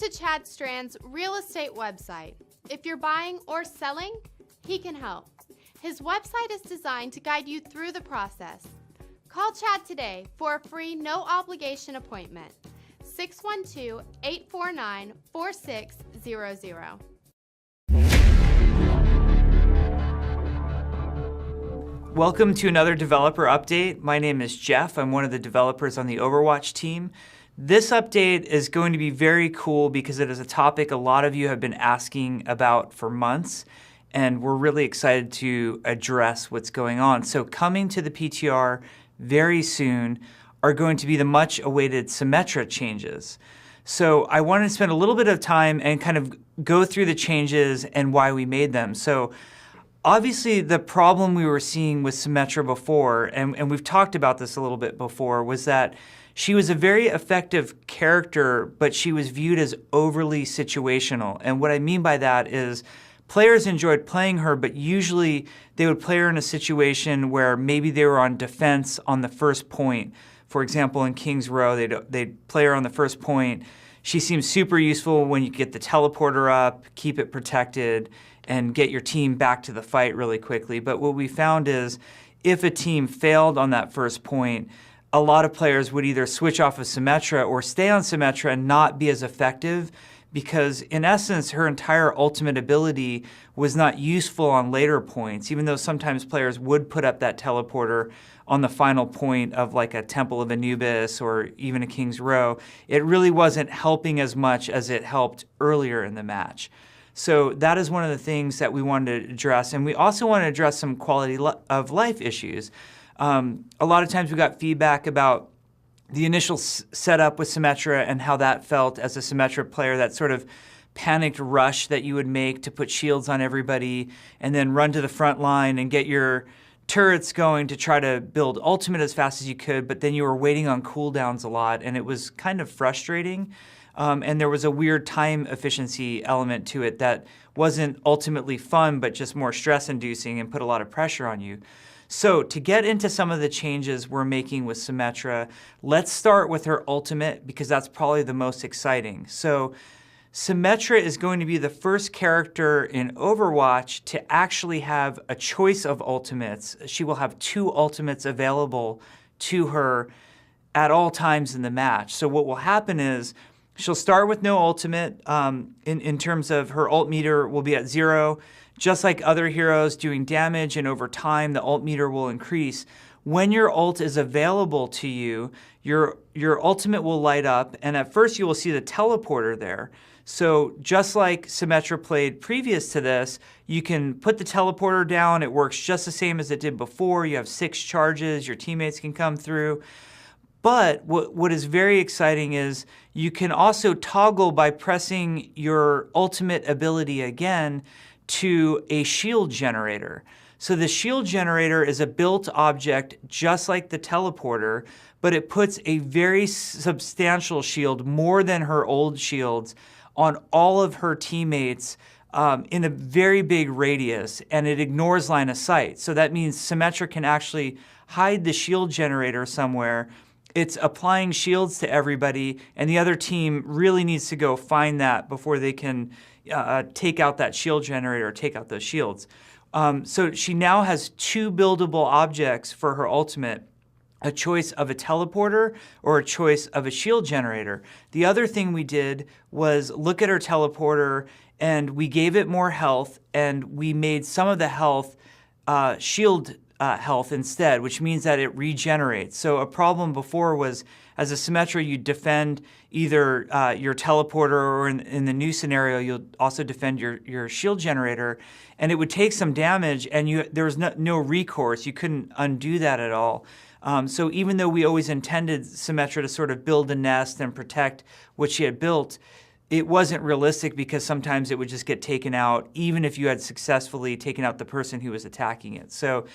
to Chad Strand's real estate website. If you're buying or selling, he can help. His website is designed to guide you through the process. Call Chad today for a free no-obligation appointment. 612-849-4600. Welcome to another developer update. My name is Jeff. I'm one of the developers on the Overwatch team. This update is going to be very cool because it is a topic a lot of you have been asking about for months, and we're really excited to address what's going on. So coming to the PTR very soon are going to be the much awaited Symmetra changes. So I wanted to spend a little bit of time and kind of go through the changes and why we made them. So obviously, the problem we were seeing with Symmetra before, and we've talked about this a little bit before, was that she was a very effective character, but she was viewed as overly situational. And what I mean by that is players enjoyed playing her, but usually they would play her in a situation where maybe they were on defense on the first point. For example, in King's Row, they'd play her on the first point. She seems super useful when you get the teleporter up, keep it protected, and get your team back to the fight really quickly. But what we found is if a team failed on that first point, a lot of players would either switch off of Symmetra or stay on Symmetra and not be as effective because, in essence, her entire ultimate ability was not useful on later points, even though sometimes players would put up that teleporter on the final point of like a Temple of Anubis or even a King's Row. It really wasn't helping as much as it helped earlier in the match. So that is one of the things that we wanted to address. And we also want to address some quality of life issues. A lot of times we got feedback about the initial setup with Symmetra and how that felt as a Symmetra player, that sort of panicked rush that you would make to put shields on everybody and then run to the front line and get your turrets going to try to build ultimate as fast as you could, but then you were waiting on cooldowns a lot, and it was kind of frustrating. And there was a weird time efficiency element to it that wasn't ultimately fun, but just more stress-inducing and put a lot of pressure on you. So to get into some of the changes we're making with Symmetra, let's start with her ultimate because that's probably the most exciting. So Symmetra is going to be the first character in Overwatch to actually have a choice of ultimates. She will have 2 ultimates available to her at all times in the match. So what will happen is she'll start with no ultimate. In terms of her ult meter will be at 0. Just like other heroes doing damage, and over time the ult meter will increase. When your ult is available to you, your ultimate will light up, and at first you will see the teleporter there. So just like Symmetra played previous to this, you can put the teleporter down. It works just the same as it did before. You have 6 charges. Your teammates can come through. But what is very exciting is you can also toggle by pressing your ultimate ability again to a shield generator. So the shield generator is a built object just like the teleporter, but it puts a very substantial shield, more than her old shields, on all of her teammates in a very big radius, and it ignores line of sight. So that means Symmetra can actually hide the shield generator somewhere. It's applying shields to everybody, and the other team really needs to go find that before they can take out that shield generator or take out those shields. So she now has 2 buildable objects for her ultimate, a choice of a teleporter or a choice of a shield generator. The other thing we did was look at her teleporter, and we gave it more health, and we made some of the health shield health instead, which means that it regenerates. So a problem before was, as a Symmetra, you defend either your teleporter, or in the new scenario, you'll also defend your shield generator, and it would take some damage, and there was no recourse. You couldn't undo that at all. So even though we always intended Symmetra to sort of build a nest and protect what she had built, it wasn't realistic because sometimes it would just get taken out, even if you had successfully taken out the person who was attacking it. So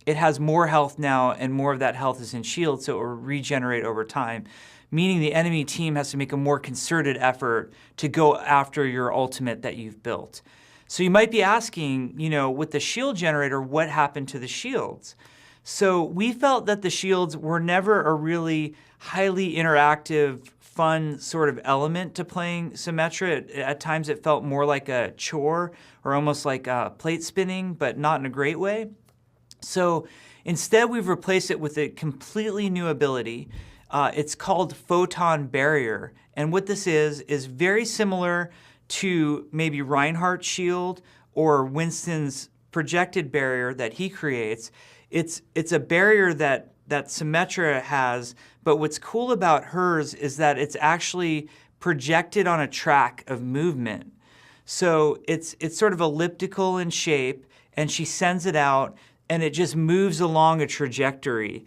it has more health now, and more of that health is in shield, so it will regenerate over time, meaning the enemy team has to make a more concerted effort to go after your ultimate that you've built. So you might be asking, with the shield generator, what happened to the shields? So we felt that the shields were never a really highly interactive fun sort of element to playing Symmetra. At times it felt more like a chore or almost like plate spinning, but not in a great way. So instead, we've replaced it with a completely new ability. It's called Photon Barrier. And what this is very similar to maybe Reinhardt's shield or Winston's projected barrier that he creates. It's a barrier that Symmetra has, but what's cool about hers is that it's actually projected on a track of movement. So it's sort of elliptical in shape, and she sends it out, and it just moves along a trajectory.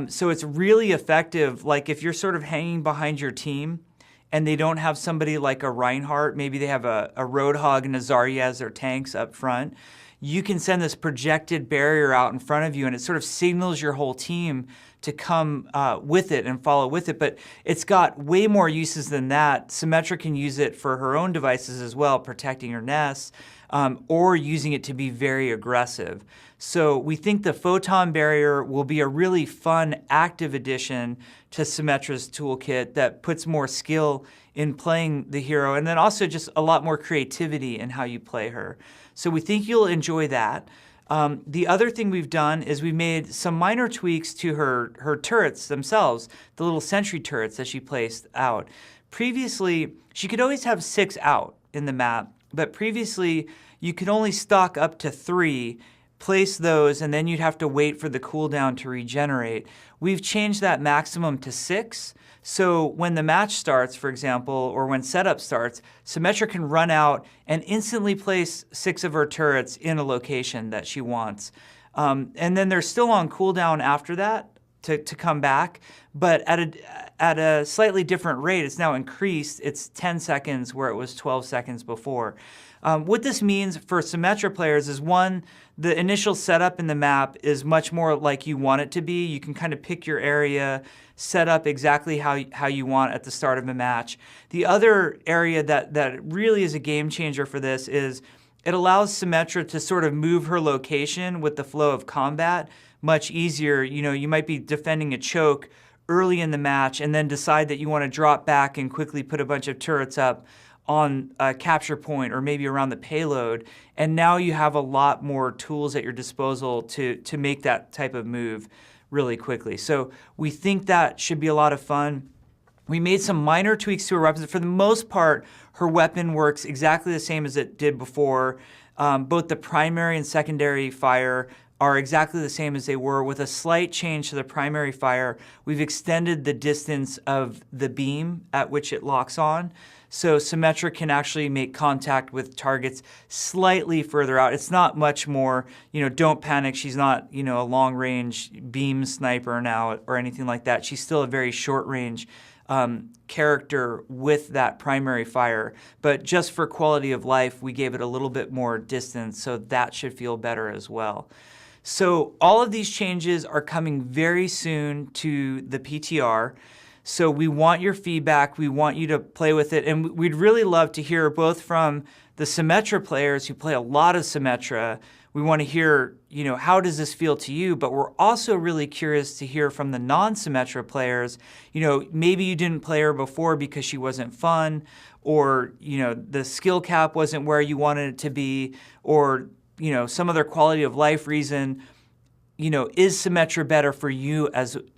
So it's really effective. Like if you're sort of hanging behind your team and they don't have somebody like a Reinhardt, maybe they have a Roadhog and a Zarya as their tanks up front, you can send this projected barrier out in front of you, and it sort of signals your whole team to come with it and follow with it. But it's got way more uses than that. Symmetra can use it for her own devices as well, protecting her nests, or using it to be very aggressive. So we think the Photon Barrier will be a really fun, active addition to Symmetra's toolkit that puts more skill in playing the hero, and then also just a lot more creativity in how you play her. So we think you'll enjoy that. The other thing we've done is we made some minor tweaks to her turrets themselves, the little Sentry turrets that she placed out. Previously, she could always have 6 out in the map, but previously you could only stock up to 3, place those, and then you'd have to wait for the cooldown to regenerate. We've changed that maximum to 6. So when the match starts, for example, or when setup starts, Symmetra can run out and instantly place 6 of her turrets in a location that she wants. And then they're still on cooldown after that to come back, but at a slightly different rate. It's now increased. It's 10 seconds where it was 12 seconds before. What this means for Symmetra players is, one, the initial setup in the map is much more like you want it to be. You can kind of pick your area, set up exactly how you want at the start of a match. The other area that really is a game changer for this is it allows Symmetra to sort of move her location with the flow of combat much easier. You know, you might be defending a choke early in the match and then decide that you want to drop back and quickly put a bunch of turrets up on a capture point or maybe around the payload, and now you have a lot more tools at your disposal to make that type of move really quickly. So we think that should be a lot of fun. We made some minor tweaks to her weapons. For the most part, her weapon works exactly the same as it did before. Both the primary and secondary fire are exactly the same as they were, with a slight change to the primary fire. We've extended the distance of the beam at which it locks on. So Symmetra can actually make contact with targets slightly further out. It's not much more, don't panic. She's not, a long-range beam sniper now or anything like that. She's still a very short-range character with that primary fire. But just for quality of life, we gave it a little bit more distance, so that should feel better as well. So all of these changes are coming very soon to the PTR. So we want your feedback. We want you to play with it. And we'd really love to hear both from the Symmetra players who play a lot of Symmetra. We want to hear, how does this feel to you? But we're also really curious to hear from the non-Symmetra players. Maybe you didn't play her before because she wasn't fun, or, the skill cap wasn't where you wanted it to be, or, some other quality of life reason. Is Symmetra better for you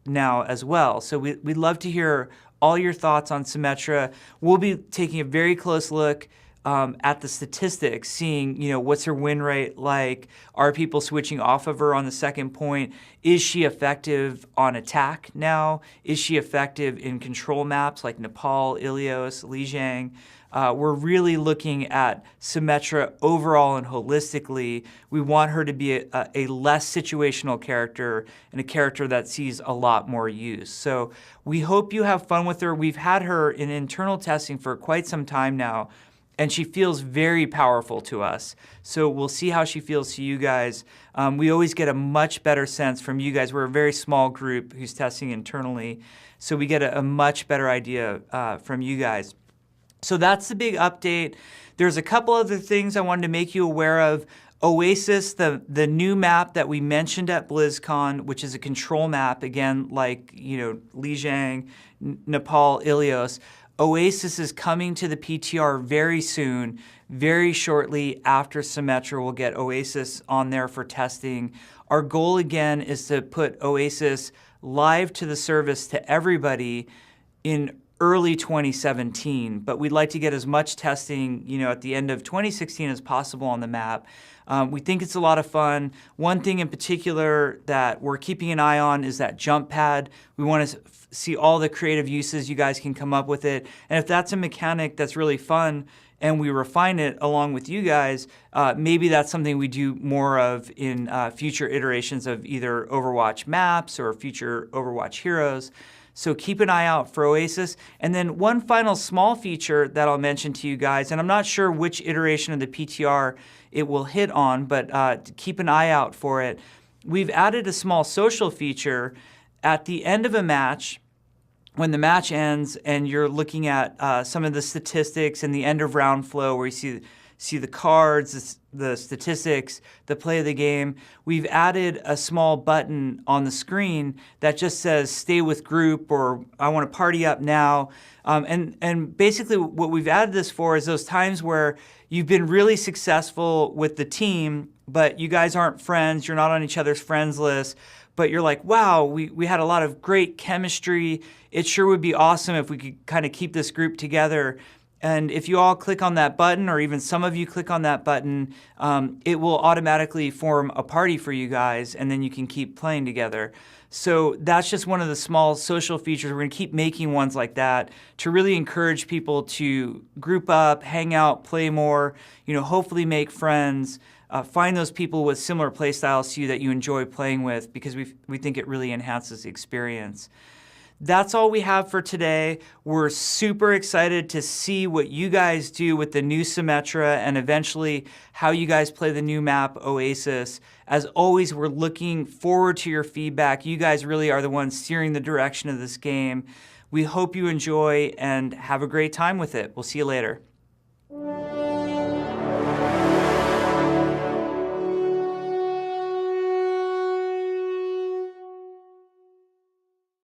now as well? So we'd love to hear all your thoughts on Symmetra. We'll be taking a very close look at the statistics, seeing, what's her win rate like? Are people switching off of her on the second point? Is she effective on attack now? Is she effective in control maps like Nepal, Ilios, Lijiang? We're really looking at Symmetra overall and holistically. We want her to be a less situational character and a character that sees a lot more use. So we hope you have fun with her. We've had her in internal testing for quite some time now, and she feels very powerful to us. So we'll see how she feels to you guys. We always get a much better sense from you guys. We're a very small group who's testing internally, so we get a much better idea from you guys. So that's the big update. There's a couple other things I wanted to make you aware of. Oasis, the new map that we mentioned at BlizzCon, which is a control map, again, like, Lijiang, Nepal, Ilios. Oasis is coming to the PTR very soon, very shortly after Symmetra. We'll get Oasis on there for testing. Our goal, again, is to put Oasis live to the service to everybody in early 2017, but we'd like to get as much testing, at the end of 2016 as possible on the map. We think it's a lot of fun. One thing in particular that we're keeping an eye on is that jump pad. We want to see all the creative uses you guys can come up with it. And if that's a mechanic that's really fun and we refine it along with you guys, maybe that's something we do more of in future iterations of either Overwatch maps or future Overwatch heroes. So keep an eye out for Oasis. And then one final small feature that I'll mention to you guys, and I'm not sure which iteration of the PTR it will hit on, but keep an eye out for it. We've added a small social feature at the end of a match. When the match ends and you're looking at some of the statistics and the end of round flow where you see the cards, the statistics, the play of the game, we've added a small button on the screen that just says stay with group or I want to party up now. And basically what we've added this for is those times where you've been really successful with the team, but you guys aren't friends, you're not on each other's friends list, but you're like, wow, we had a lot of great chemistry. It sure would be awesome if we could kind of keep this group together. And if you all click on that button, or even some of you click on that button, it will automatically form a party for you guys, and then you can keep playing together. So that's just one of the small social features. We're going to keep making ones like that to really encourage people to group up, hang out, play more, hopefully make friends, find those people with similar play styles to you that you enjoy playing with, because we think it really enhances the experience. That's all we have for today. We're super excited to see what you guys do with the new Symmetra and eventually how you guys play the new map, Oasis. As always, we're looking forward to your feedback. You guys really are the ones steering the direction of this game. We hope you enjoy and have a great time with it. We'll see you later.